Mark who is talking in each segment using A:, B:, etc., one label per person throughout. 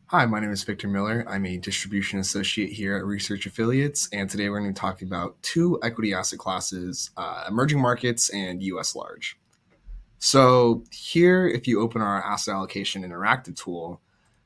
A: Hi, my name is Victor Miller. I'm a distribution associate here at Research Affiliates, and today we're going to be talking about two equity asset classes, emerging markets and US large. So here, if you open our asset allocation interactive tool,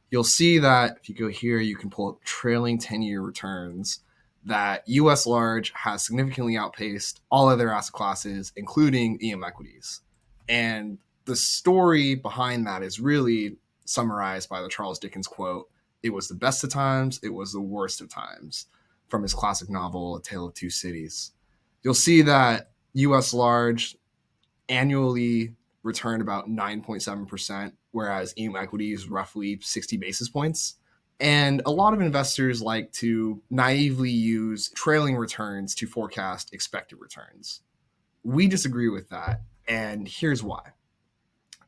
A: you'll see that if you go here, you can pull up trailing 10-year returns that US large has significantly outpaced all other asset classes, including EM equities. And the story behind that is really summarized by the Charles Dickens quote, "It was the best of times, it was the worst of times," from his classic novel, A Tale of Two Cities. You'll see that US large annually returned about 9.7%, whereas EM equities roughly 60 basis points. And a lot of investors like to naively use trailing returns to forecast expected returns. We disagree with that, and here's why.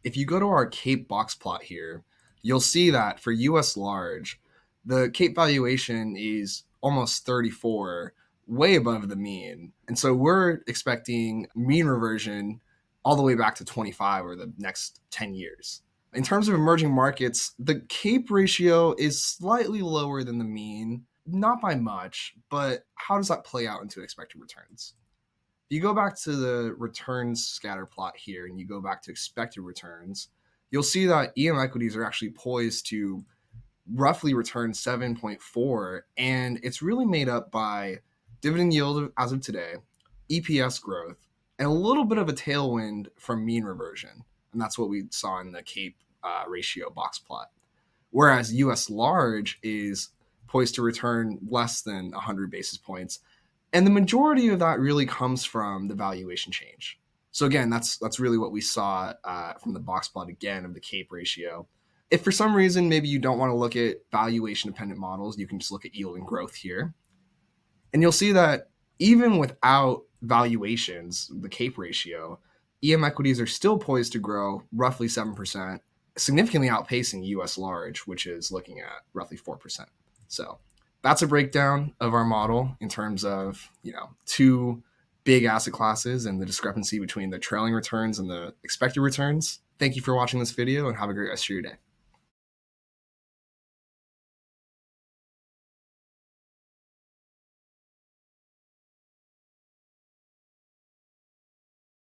A: If you go to our CAPE box plot here, you'll see that for US large, the CAPE valuation is almost 34, way above the mean. And so we're expecting mean reversion all the way back to 25 or the next 10 years. In terms of emerging markets, the CAPE ratio is slightly lower than the mean, not by much, but how does that play out into expected returns? If you go back to the returns scatter plot here and you go back to expected returns, you'll see that EM equities are actually poised to roughly return 7.4, and it's really made up by dividend yield as of today, EPS growth, and a little bit of a tailwind from mean reversion. And that's what we saw in the CAPE ratio box plot. Whereas US large is poised to return less than 100 basis points, and the majority of that really comes from the valuation change. So again, that's really what we saw from the box plot again of the CAPE ratio. If for some reason maybe you don't want to look at valuation dependent models, you can just look at yield and growth here. And you'll see that even without valuations, the CAPE ratio, EM equities are still poised to grow roughly 7%, significantly outpacing US large, which is looking at roughly 4%. So that's a breakdown of our model in terms of, two big asset classes and the discrepancy between the trailing returns and the expected returns. Thank you for watching this video and have a great rest of your day.